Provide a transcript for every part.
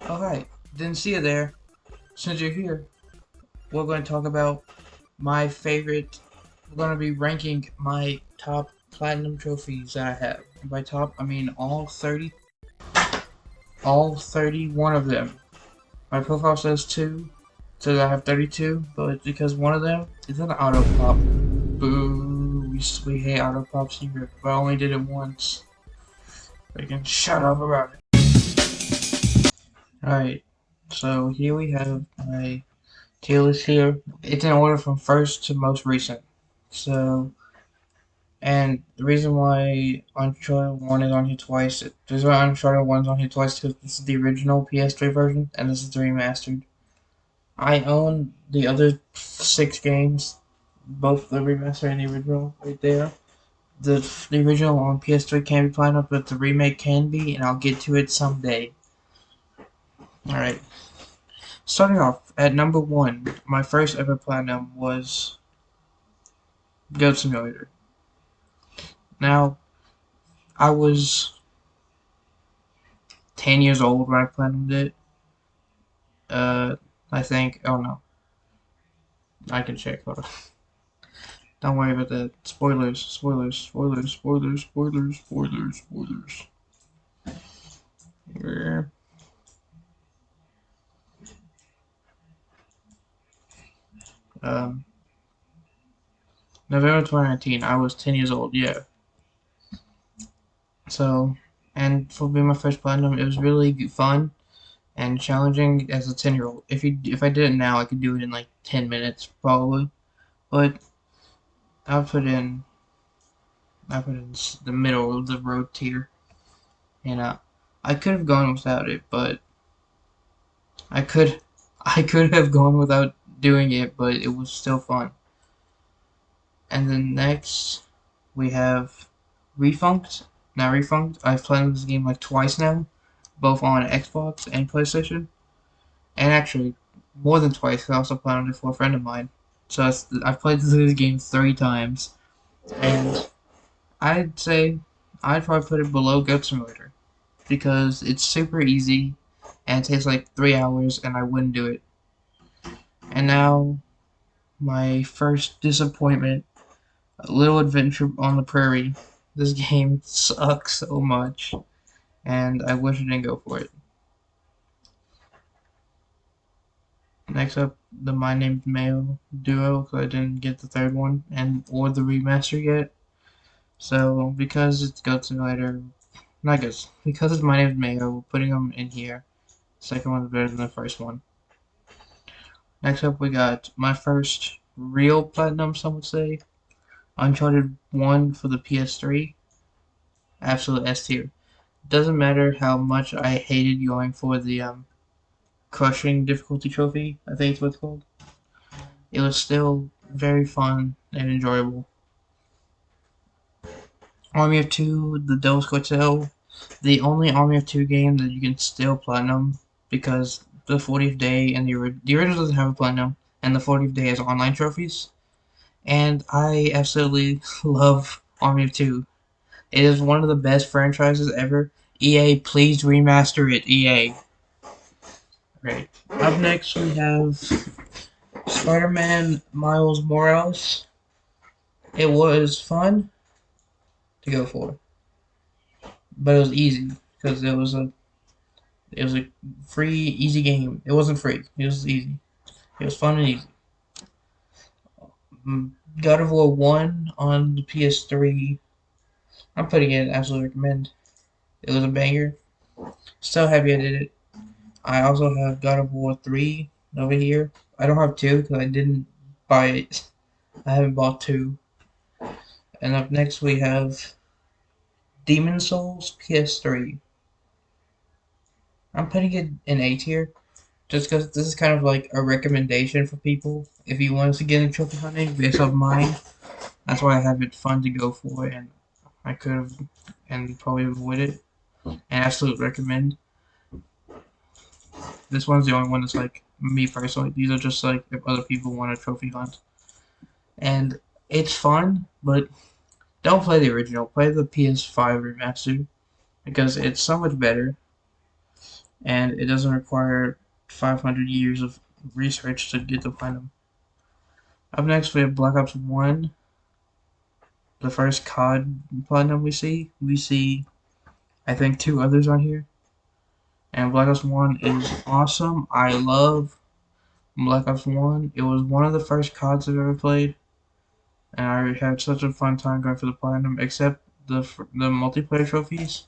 Alright, didn't see you there. Since you're here, we're going to talk about my favorite. We're going to be ranking my top platinum trophies that I have. And by top, I mean all 31 of them. My profile says 2, says I have 32, but because one of them is an auto pop. Boo, we hate auto pops here, but I only did it once. I can shut up about it. Alright, so here we have my tier list here. It's in order from first to most recent. So, and the reason why Uncharted 1 is on here twice, the reason why Uncharted 1 is on here twice because this is the original PS3 version and this is the remastered. I own the other 6 games, both the remaster and the original, right there. The original on PS3 can't be platinum, but the remake can be, and I'll get to it someday. Alright. Starting off, at number 1, my first ever platinum was Goat Simulator. Now, I was 10 years old when I planned it. I think. Oh no, I can check. Hold on. Don't worry about that. Spoilers, spoilers, spoilers, spoilers, spoilers, spoilers, spoilers. Yeah. Um, November 2019. I was 10 years old. Yeah. So, and for being my first platinum, it was really fun and challenging as a 10-year-old. If I did it now, I could do it in like 10 minutes probably. But I put in I put in the middle of the road tier. And I could have gone without it, but I could I could have gone without doing it, but it was still fun. And then next we have Refunct. Now Refunct, I've played this game like twice now, both on Xbox and PlayStation, and actually more than twice. I also played it for a friend of mine. So I've played this game 3 times, and I'd say I'd probably put it below Goat Simulator because it's super easy and it takes like 3 hours, and I wouldn't do it. And now, my first disappointment, A Little Adventure on the Prairie. This game sucks so much, and I wish I didn't go for it. Next up, the My Name's Mayo duo, because I didn't get the third one, and or the remaster yet. So, because it's Goat Simulator, not good, because it's My Name's Mayo, we're putting them in here. Second one's better than the first one. Next up, we got my first real platinum, some would say. Uncharted 1 for the PS3. Absolute S tier. Doesn't matter how much I hated going for the crushing difficulty trophy, I think it's what it's called. It was still very fun and enjoyable. Army of Two, the Devil's Cartel, the only Army of Two game that you can still platinum because the 40th day and the original doesn't have a platinum, and the 40th day has online trophies. And I absolutely love Army of Two. It is one of the best franchises ever. EA, please remaster it, EA. Great. Up next, we have Spider-Man Miles Morales. It was fun to go for, but it was easy because it was a free, easy game. It wasn't free. It was easy. It was fun and easy. God of War 1 on the PS3. I'm putting it absolutely recommend. It was a banger. So happy I did it. I also have God of War 3 over here. I don't have 2 because I didn't buy it. I haven't bought 2. And up next we have Demon Souls PS3. I'm putting it in A tier just because this is kind of like a recommendation for people if you want to get into trophy hunting based off mine. That's why I have it fun to go for, and I could have and probably avoid it. And absolutely recommend. This one's the only one that's like me personally. These are just like if other people want a trophy hunt. And it's fun, but don't play the original. Play the PS5 remastered because it's so much better. and it doesn't require 500 years of research to get the platinum. Up next, we have Black Ops 1, the first COD platinum we see. We see, I think, two others on here. And Black Ops 1 is awesome. I love Black Ops 1. It was one of the first CODs I've ever played. And I had such a fun time going for the platinum, except the multiplayer trophies.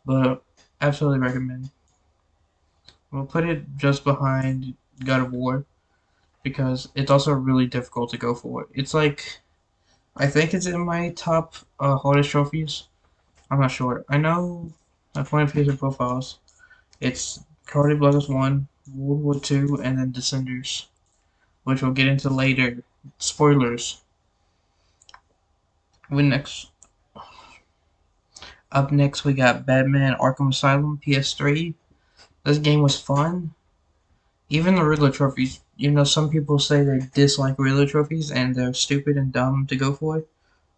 But absolutely recommend. We'll put it just behind God of War because it's also really difficult to go for. It's like, I think it's in my top hardest trophies. I'm not sure. I know I find PS profiles. It's Call of Black Ops 1, World War 2, and then Descenders, which we'll get into later. Spoilers. We next Up next we got Batman Arkham Asylum PS3. This game was fun. Even the Riddler trophies, some people say they dislike Riddler trophies and they're stupid and dumb to go for.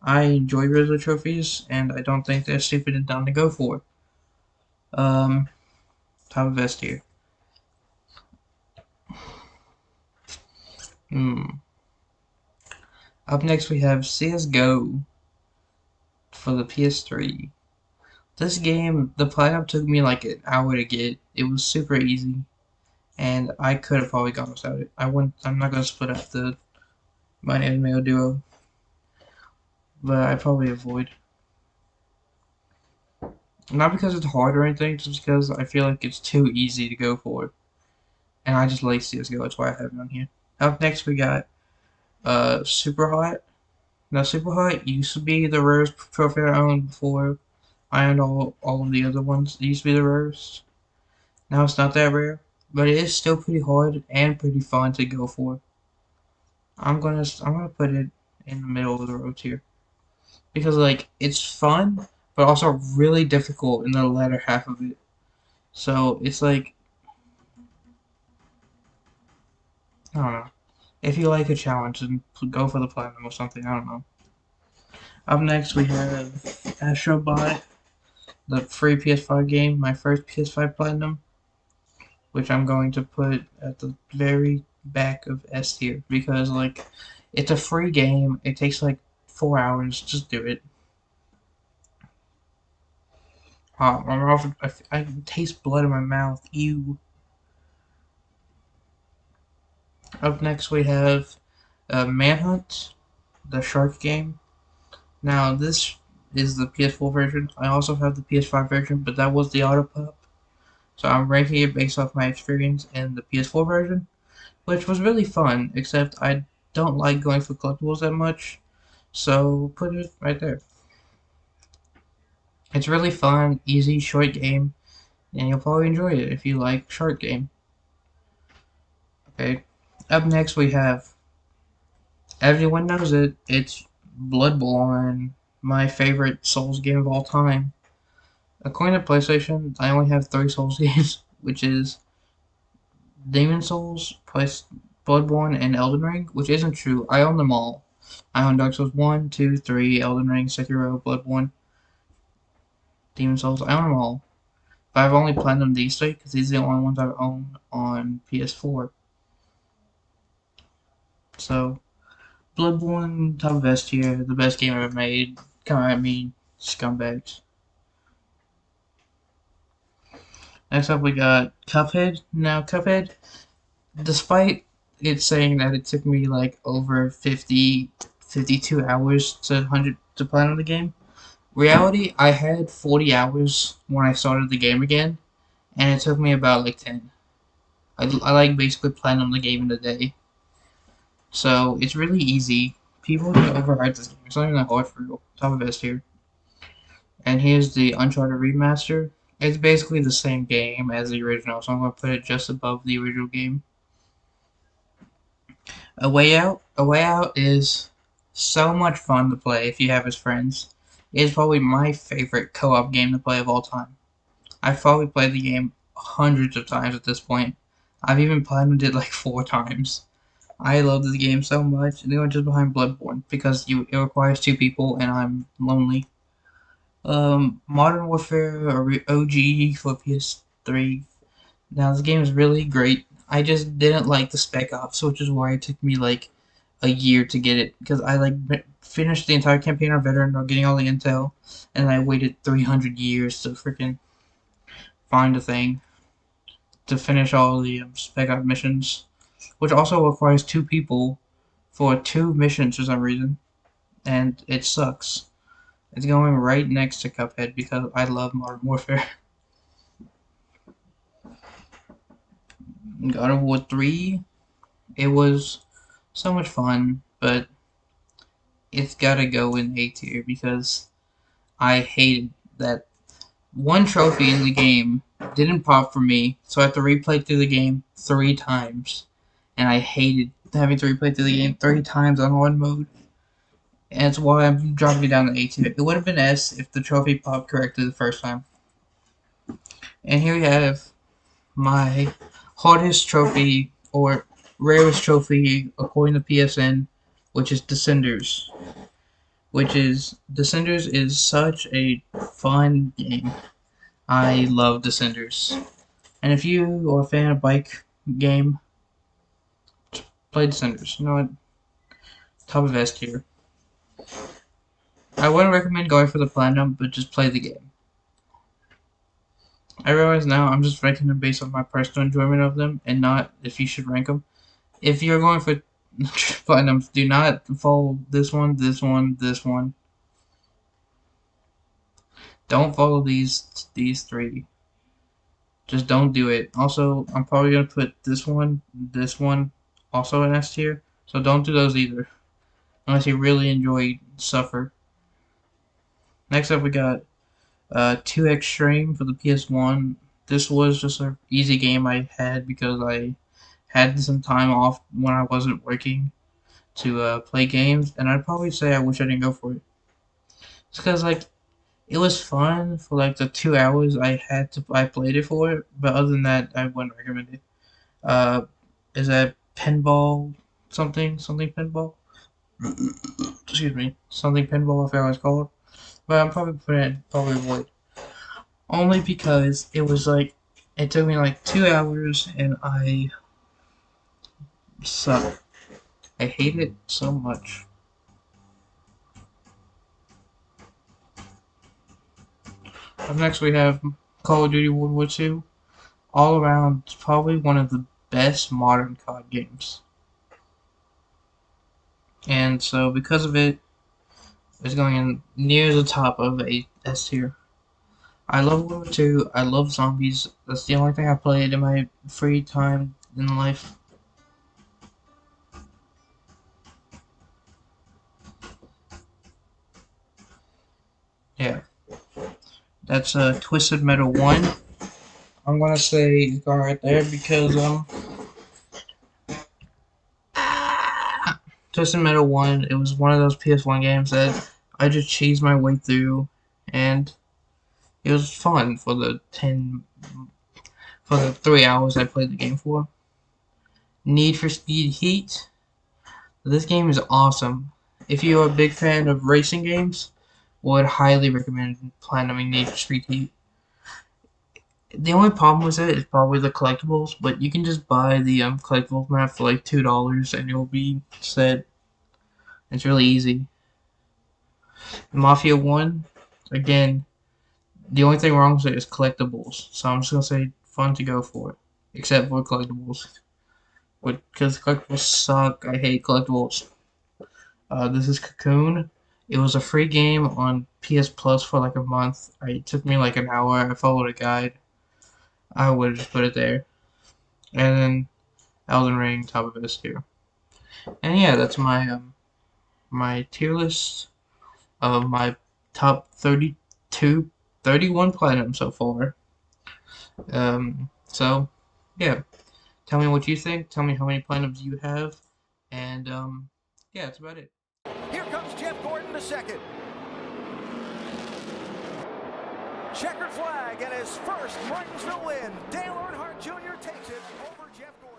I enjoy Riddler trophies and I don't think they're stupid and dumb to go for. Um, Top of S tier. Up next we have CSGO for the PS3. This game, the platinum took me like an hour to get. It was super easy, and I could have probably gone without it. I'm not gonna split up my male duo, but I probably avoid. Not because it's hard or anything, just because I feel like it's too easy to go for, and I just like CS:GO. That's why I have it on here. Up next we got Super Hot. Now Super Hot used to be the rarest trophy I owned before I owned all of the other ones. It used to be the rarest. Now it's not that rare, but it is still pretty hard and pretty fun to go for. I'm gonna put it in the middle of the road here because like it's fun, but also really difficult in the latter half of it. So it's like I don't know. If you like a challenge, then go for the platinum or something. I don't know. Up next we have Astrobot, the free PS5 game, my first PS5 platinum, which I'm going to put at the very back of S tier because like it's a free game. It takes like 4 hours. Just do it. I can taste blood in my mouth. Ew. Up next we have Manhunt, the shark game. Now this is the PS4 version. I also have the PS5 version, but that was the auto pop. So I'm ranking it based off my experience in the PS4 version, which was really fun, except I don't like going for collectibles that much, so put it right there. It's really fun, easy, short game, and you'll probably enjoy it if you like short game. Okay, up next we have, everyone knows it, it's Bloodborne, my favorite Souls game of all time. According to PlayStation, I only have 3 Souls games, which is Demon Souls, Bloodborne, and Elden Ring, which isn't true. I own them all. I own Dark Souls 1, 2, 3, Elden Ring, Sekiro, Bloodborne, Demon Souls. I own them all. But I've only platinumed these 3 because these are the only ones I've owned on PS4. So, Bloodborne, top of S tier, the best game ever made. Come at me, scumbags. Next up, we got Cuphead. Now, Cuphead, despite it saying that it took me like over 52 hours to 100 to platinum the game, reality, I had 40 hours when I started the game again, and it took me about like 10. I like basically platinum the game in a day. So it's really easy. People get overhyped this game. It's not even that hard for real. Top of S here. And here's the Uncharted remaster. It's basically the same game as the original, so I'm gonna put it just above the original game. A Way Out. A Way Out is so much fun to play if you have his friends. It is probably my favorite co-op game to play of all time. I've probably played the game hundreds of times at this point. I've even platinumed it like 4 times. I love this game so much. They were just behind Bloodborne because it requires 2 people and I'm lonely. Modern Warfare or OG for PS3. Now this game is really great. I just didn't like the Spec Ops, which is why it took me like a year to get it, because I like finished the entire campaign on Veteran or getting all the intel, and I waited 300 years to freaking find a thing to finish all the Spec Ops missions, which also requires 2 people for 2 missions for some reason, and it sucks. It's going right next to Cuphead because I love Modern Warfare. God of War 3, it was so much fun, but it's gotta go in A tier because I hated that one trophy in the game didn't pop for me, so I have to replay through the game 3 times. And I hated having to replay through the game 3 times on one mode. And that's why I'm dropping it down to A tier. It would have been S if the trophy popped correctly the first time. And here we have my hardest trophy, or rarest trophy according to PSN, which is Descenders. Descenders is such a fun game. I love Descenders. And if you are a fan of bike game, play Descenders. You know what? Top of S tier. I wouldn't recommend going for the platinum, but just play the game. I realize now I'm just ranking them based on my personal enjoyment of them, and not if you should rank them. If you're going for platinums, do not follow this one, this one, this one. Don't follow these 3. Just don't do it. Also, I'm probably gonna put this one, also in S tier. So don't do those either, unless you really enjoy Suffer. Next up, we got 2 Extreme for the PS1. This was just an easy game I had because I had some time off when I wasn't working to play games, and I'd probably say I wish I didn't go for it. It's because like it was fun for like the 2 hours I played it for, but other than that, I wouldn't recommend it. Is that pinball something pinball? Excuse me, something pinball I forgot what it's called. But I'm probably putting it probably avoid. Only because it was like it took me like 2 hours and I suck. I hate it so much. Up next we have Call of Duty World War II. All around, it's probably one of the best modern COD games. And so because of it, it's going in near the top of a S tier. I love World War II. I love zombies. That's the only thing I played in my free time in life. Yeah. That's Twisted Metal 1. I'm gonna say it's going right there because Twisted Metal 1, it was one of those PS1 games that I just cheesed my way through, and it was fun for the 3 hours I played the game for. Need for Speed Heat. This game is awesome. If you're a big fan of racing games, would highly recommend platinuming Need for Speed Heat. The only problem with it is probably the collectibles, but you can just buy the collectibles map for like $2 and you'll be set. It's really easy. Mafia 1, again, the only thing wrong with it is collectibles, so I'm just gonna say fun to go for it, except for collectibles. Because collectibles suck, I hate collectibles. This is Cocoon. It was a free game on PS Plus for like a month. It took me like an hour. I followed a guide. I would just put it there. And then Elden Ring, top of S tier. And yeah, that's my my tier list of my top 31 platinum so far. So yeah, tell me what you think. Tell me how many platinums you have, and yeah, that's about it. Here comes Jeff Gordon to second. Checkered flag and his first Martinsville win. Dale Earnhardt Jr. takes it over Jeff Gordon.